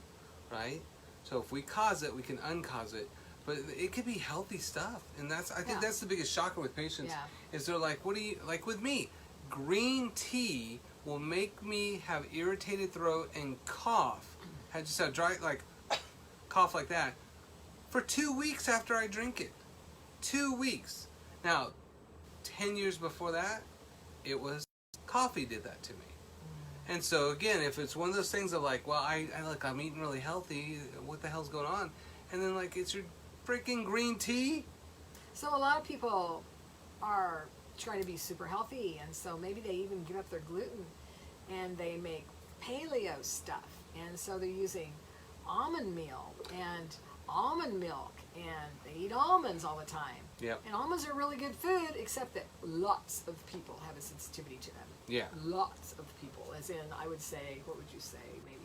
right? So if we cause it, we can uncause it. But it could be healthy stuff, and I think that's the biggest shocker with patients. Yeah. Is they're like, what do you like with me? Green tea will make me have irritated throat and cough. I just have dry cough like that for 2 weeks after I drink it. 2 weeks. Now, 10 years before that, it was coffee did that to me. And so again, if it's one of those things of like, well, I'm eating really healthy. What the hell's going on? And then it's your freaking green tea. So a lot of people are trying to be super healthy, and so maybe they even give up their gluten and they make paleo stuff, and so they're using almond meal and almond milk, and they eat almonds all the time. Yep. And almonds are really good food, except that lots of people have a sensitivity to them. Yeah. Lots of people, as in, I would say, what would you say, maybe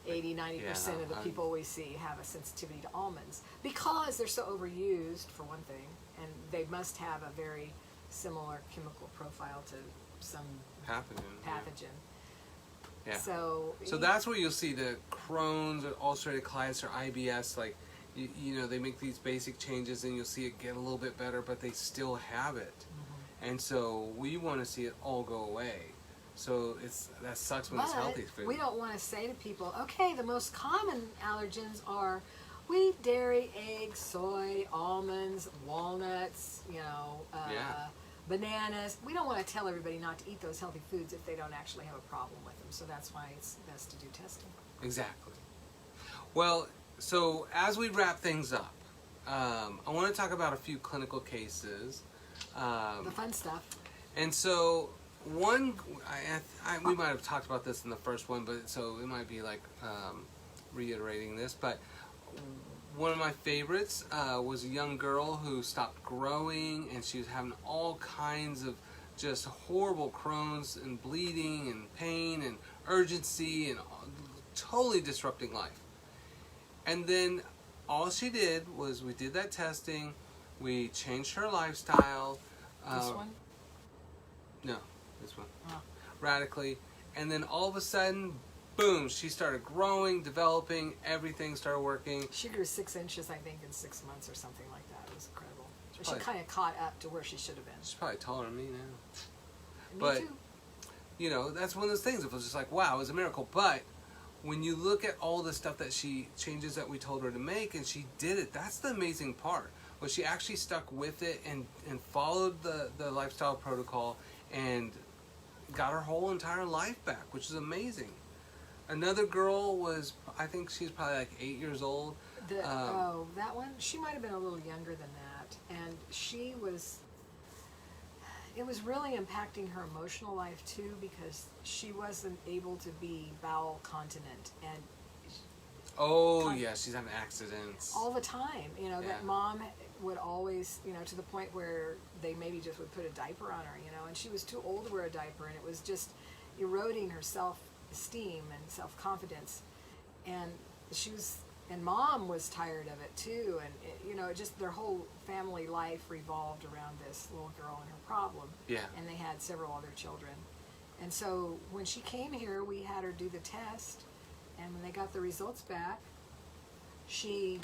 80-90% of the people we see have a sensitivity to almonds because they're so overused, for one thing, and they must have a very similar chemical profile to some pathogen. Yeah. So that's where you'll see the Crohn's or ulcerative colitis or IBS, they make these basic changes and you'll see it get a little bit better, but they still have it. Mm-hmm. And so we want to see it all go away. So that sucks when it's healthy food. We don't want to say to people, okay, the most common allergens are wheat, dairy, eggs, soy, almonds, walnuts, bananas. We don't want to tell everybody not to eat those healthy foods if they don't actually have a problem with them. So that's why it's best to do testing. Exactly. Well, so as we wrap things up, I want to talk about a few clinical cases. The fun stuff. And so one, we might have talked about this in the first one, but so it might be reiterating this, but one of my favorites was a young girl who stopped growing, and she was having all kinds of just horrible Crohn's and bleeding and pain and urgency and totally disrupting life. And then all she did was we did that testing, we changed her lifestyle. This one? No, this one. Oh. Radically. And then all of a sudden, boom, she started growing, developing, everything started working. She grew 6 inches, I think, in 6 months or something like that. It was incredible. She kind of caught up to where she should have been. She's probably taller than me now. Me too. That's one of those things. It was just like, wow, it was a miracle. But when you look at all the stuff that changes that we told her to make, and she did it, that's the amazing part. Was she actually stuck with it and followed the lifestyle protocol and got her whole entire life back, which is amazing. Another girl was, I think she's probably 8 years old. That one? She might have been a little younger than that. And it was really impacting her emotional life too, because she wasn't able to be bowel continent. And she's having accidents. all the time. That mom would always, to the point where they maybe just would put a diaper on her, and she was too old to wear a diaper, and it was just eroding her self-esteem and self-confidence, and Mom was tired of it too, and it just their whole family life revolved around this little girl and her problem. Yeah. And they had several other children, and so when she came here, we had her do the test, and when they got the results back, she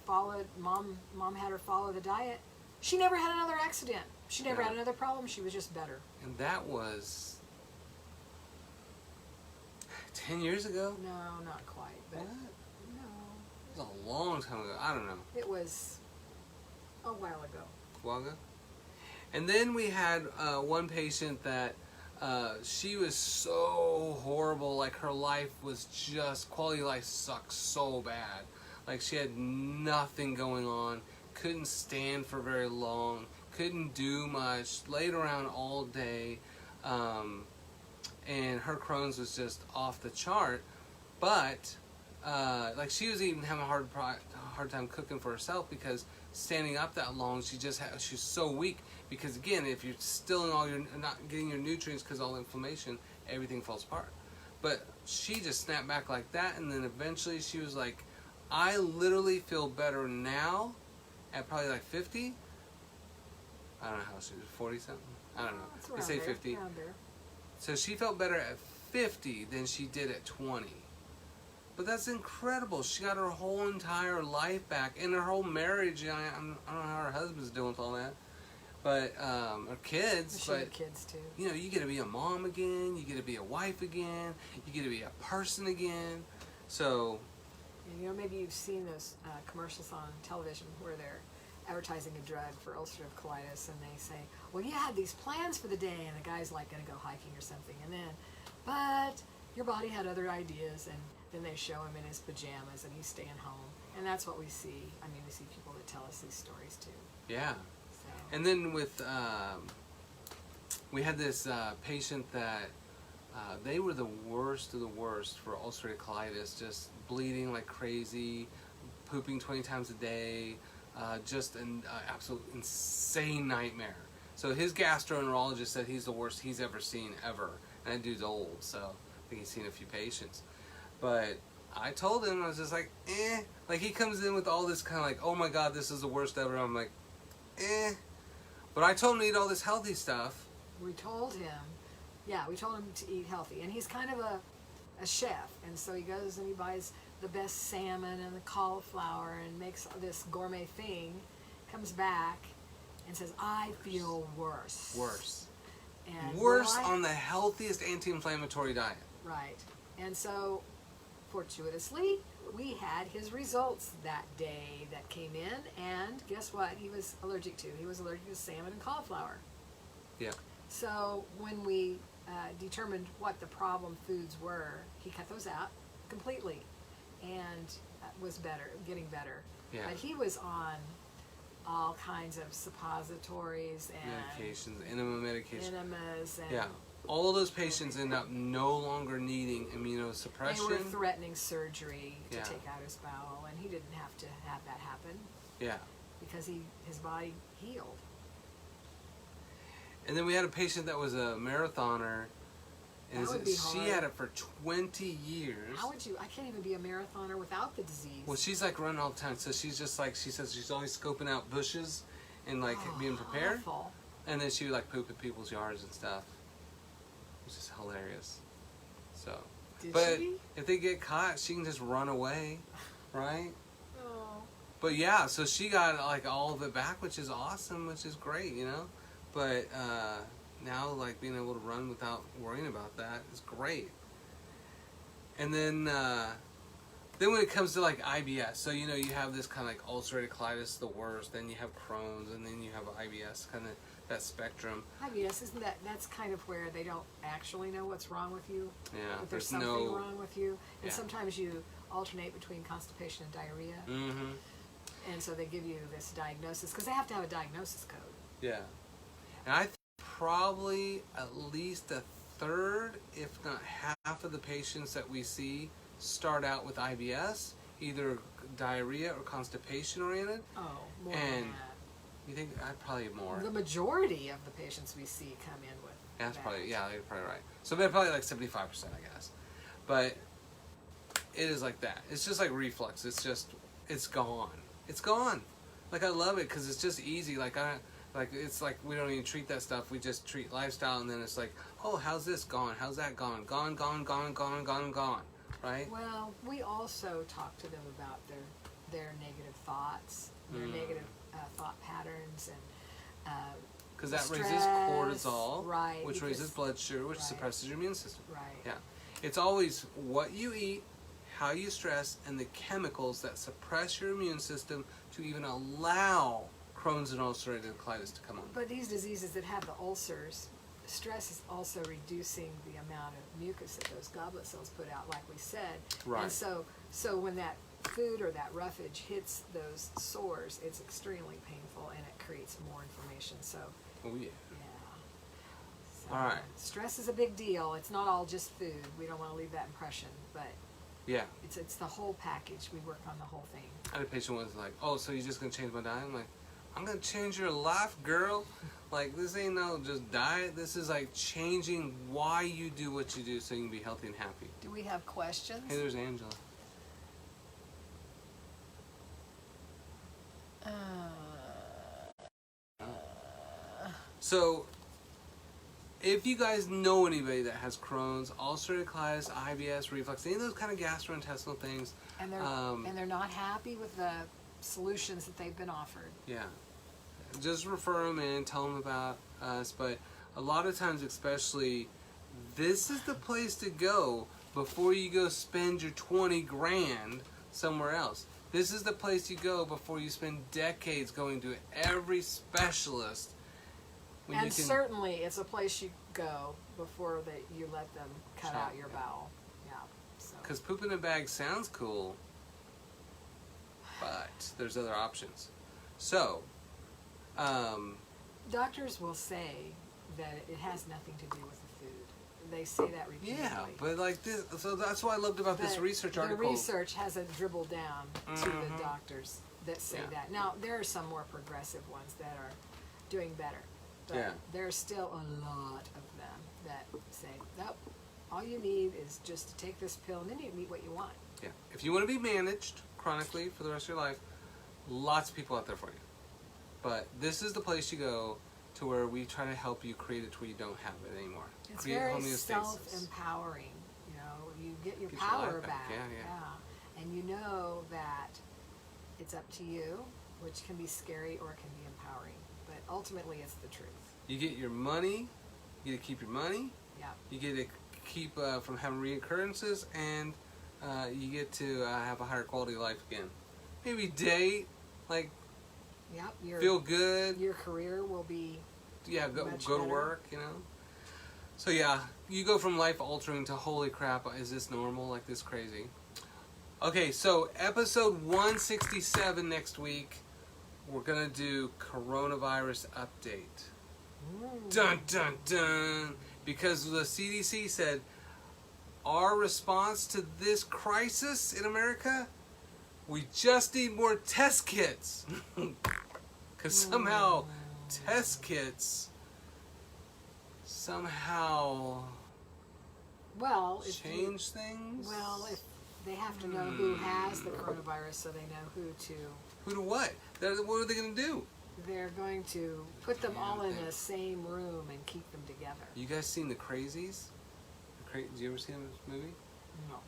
followed Mom had her follow the diet. She never had another accident. She never had another problem. She was just better. And that was 10 years ago? No, not quite. But What? no, It was a long time ago. I don't know. it was a while ago. A while ago? And then we had one patient that she was so horrible. Like, her life was just, quality of life sucked so bad. Like, she had nothing going on, couldn't stand for very long, couldn't do much, laid around all day, and her Crohn's was just off the chart. But like, she was even having a hard time cooking for herself, because standing up that long, she's so weak. Because again, if you're not getting your nutrients because all the inflammation, everything falls apart. But she just snapped back like that, and then eventually she was like, I literally feel better now at probably like 50. I don't know how she was, 40 something? I don't know. Let's say 50. Around there. So she felt better at 50 than she did at 20. But that's incredible. She got her whole entire life back, and her whole marriage. I don't know how her husband's doing with all that. But, her kids. She had kids too. You get to be a mom again. You get to be a wife again. You get to be a person again. So... And, maybe you've seen those commercials on television where they're advertising a drug for ulcerative colitis, and they say, well, you had these plans for the day, and the guy's like going to go hiking or something, and then, but your body had other ideas, and then they show him in his pajamas, and he's staying home. And that's what we see. I mean, we see people that tell us these stories too. Yeah. So. And then with, we had this patient that they were the worst of the worst for ulcerative colitis, just bleeding like crazy, pooping 20 times a day, just an absolute insane nightmare. So his gastroenterologist said he's the worst he's ever seen, ever. And that dude's old, so I think he's seen a few patients. But I told him, I was just like, eh. Like, he comes in with all this kind of like, oh my God, this is the worst ever. I'm like, eh. But I told him to eat all this healthy stuff. We told him to eat healthy. And he's kind of a chef. And so he goes and he buys the best salmon and the cauliflower and makes this gourmet thing, comes back and says, I feel worse. Worse. And worse on the healthiest anti-inflammatory diet. Right. And so, fortuitously, we had his results that day that came in, and guess what he was allergic to? He was allergic to salmon and cauliflower. Yeah. So when we determined what the problem foods were, he cut those out completely, and was getting better. Yeah. But he was on all kinds of suppositories and medications, enema medications. enemas, and Yeah. All of those patients end up no longer needing immunosuppression. they were threatening surgery to Yeah. take out his bowel, and he didn't have to have that happen Yeah. because his body healed. And then we had a patient that was a marathoner, and That would be she hard. had it for 20 years. How would you? I can't even be a marathoner without the disease. Well, she's like running all the time, so she's just like, she says she's always scoping out bushes and like being prepared. Awful. And then she would like poop in people's yards and stuff. It's just hilarious. So, but she? if they get caught, she can just run away, right? Oh. But yeah, so she got like all of it back, which is awesome, which is great, But now, like, being able to run without worrying about that is great. And then when it comes to like IBS, so you have this kind of like ulcerative colitis, the worst. Then you have Crohn's, and then you have IBS, kind of that spectrum. IBS, isn't that's kind of where they don't actually know what's wrong with you? Yeah, But there's something wrong with you, and sometimes you alternate between constipation and diarrhea. Mm-hmm. And so they give you this diagnosis because they have to have a diagnosis code. Yeah, and I think probably at least a third, if not half, of the patients that we see start out with IBS, either diarrhea or constipation oriented. Oh, more And than that. you think probably more? The majority of the patients we see come in with Yeah, that's probably, yeah, you're probably right. So they're probably like 75%, I guess. But it is like that. It's just like reflux. It's just, it's gone. It's gone. Like, I love it because it's just easy. It's like we don't even treat that stuff. We just treat lifestyle, and then it's like, oh, how's this gone? How's that gone? Gone, gone, gone, gone, gone, gone. Right? Well, we also talk to them about their negative thoughts, their negative thought patterns, and because that stress, raises cortisol, right, which raises blood sugar, which right, suppresses your immune system. right. Yeah. It's always what you eat, how you stress, and the chemicals that suppress your immune system to even allow Crohn's and ulcerative colitis to come on. But these diseases that have the ulcers, stress is also reducing the amount of mucus that those goblet cells put out, like we said. Right. And so when that food or that roughage hits those sores, it's extremely painful and it creates more inflammation. So, Oh, yeah. So, All right. stress is a big deal. It's not all just food. We don't want to leave that impression, but Yeah. it's the whole package. We work on the whole thing. I had a patient once like, oh, so you're just going to change my diet? I'm like, I'm going to change your life, girl. Like, this ain't no just diet. This is like changing why you do what you do so you can be healthy and happy. Do we have questions? Hey, there's Angela. So, if you guys know anybody that has Crohn's, ulcerative colitis, IBS, reflux, any of those kind of gastrointestinal things, And they're not happy with the solutions that they've been offered. yeah, just refer them in, tell them about us. But a lot of times, especially, this is the place to go before you go spend your 20 grand somewhere else. This is the place you go before you spend decades going to every specialist. And certainly, it's a place you go before that you let them cut out your bowel. Yeah. Because poop in a bag sounds cool, but there's other options. So, doctors will say that it has nothing to do with the food. They say that repeatedly. yeah, but like this, so that's what I loved about this research article. The research hasn't dribbled down to the doctors that say that. Now, there are some more progressive ones that are doing better. But there's still a lot of them that say, nope, all you need is just to take this pill and then you can eat what you want. Yeah. If you want to be managed chronically for the rest of your life, lots of people out there for you. But this is the place you go to where we try to help you create it to where you don't have it anymore. It's create very homeostasis. self-empowering. You know, you get your Get power your life back. back. Yeah. And you know that it's up to you, which can be scary or it can be empowering. But ultimately, it's the truth. You get your money, you get to keep your money, Yeah. you get to keep from having reoccurrences, and you get to have a higher quality of life again. Maybe date, like Yep. feel good. Your career will be Go much to better. work, you know. So yeah, you go from life altering to holy crap, is this normal? Like this crazy? Okay, so episode 167 next week, we're gonna do coronavirus update. Dun dun dun! Because the CDC said our response to this crisis in America, we just need more test kits. Because somehow test kits somehow change things. Well, if they have to know who has the coronavirus, so they know who to. Who to what? What are they going to do? They're going to put them all in the same room and keep them together. You guys seen The Crazies? Did you ever see this movie? No.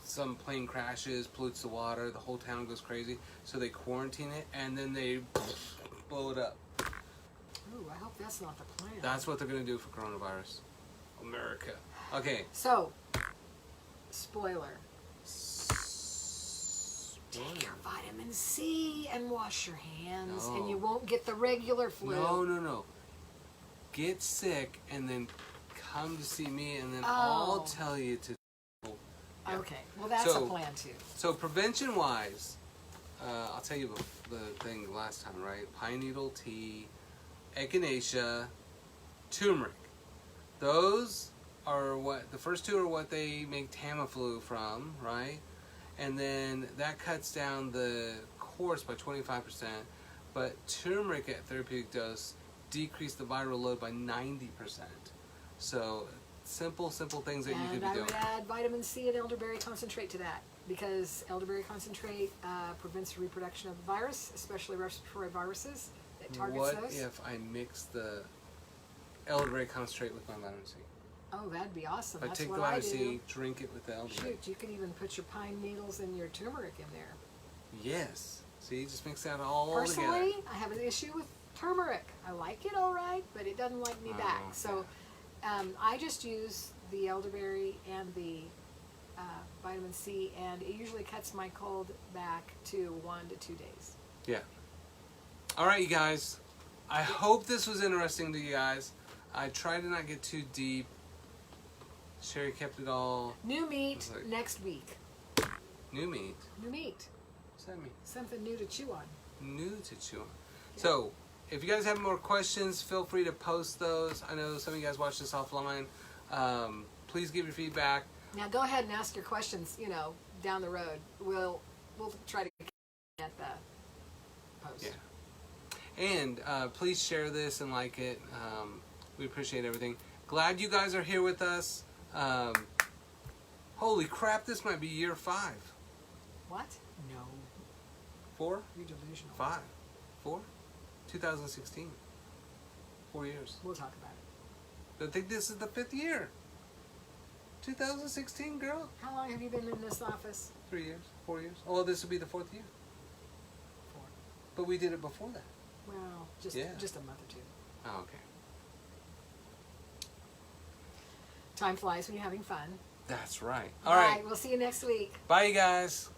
Some plane crashes, pollutes the water, the whole town goes crazy, so they quarantine it and then they blow it up. Ooh, I hope that's not the plan. That's what they're going to do for coronavirus. America. Okay. So, spoiler. Take Take your vitamin C and wash your hands, No. and you won't get the regular flu. No. Get sick and then come to see me, and then I'll tell you to. Yeah. Okay, well that's So- a plan too. So prevention-wise, I'll tell you the thing last time, right? Pine needle tea, echinacea, turmeric. Those are what the first two are what they make Tamiflu from, right? And then that cuts down the course by 25%. But turmeric at therapeutic dose decrease the viral load by 90%. So simple things that you could And be I doing. would add vitamin C and elderberry concentrate to that, because elderberry concentrate prevents the reproduction of the virus, especially respiratory viruses that targets What those. if I mix the elderberry concentrate with my vitamin C? Oh, that'd be awesome. If I That's take the what I vitamin do. C, drink it with the elderberry. Shoot, you can even put your pine needles and your turmeric in there. Yes. See, just mix that all Personally, together. I have an issue with turmeric. I like it all right, but it doesn't like me back. okay. So I just use the elderberry and the vitamin C, and it usually cuts my cold back to 1 to 2 days. Yeah. All right, you guys. I hope this was interesting to you guys. I tried to not get too deep. Sherry kept it all New meat Like- next week. new meat. New meat. What's that mean? Something new to chew on. New to chew on. So, if you guys have more questions, feel free to post those. I know some of you guys watch this offline. Please give your feedback. Now go ahead and ask your questions, down the road. We'll try to get the post. Yeah. And please share this and like it. We appreciate everything. Glad you guys are here with us. Holy crap, this might be year 5. What? No. 4? You're delusional. 5? 4? 2016. 4 years. We'll talk about it. I think this is the 5th year. 2016, girl. How long have you been in this office? 3 years, 4 years. Oh, this will be the 4th year. 4. But we did it before that. Well, just Yeah. just a month or 2. Oh, okay. Time flies when you're having fun. That's right. All right. We'll see you next week. Bye, you guys.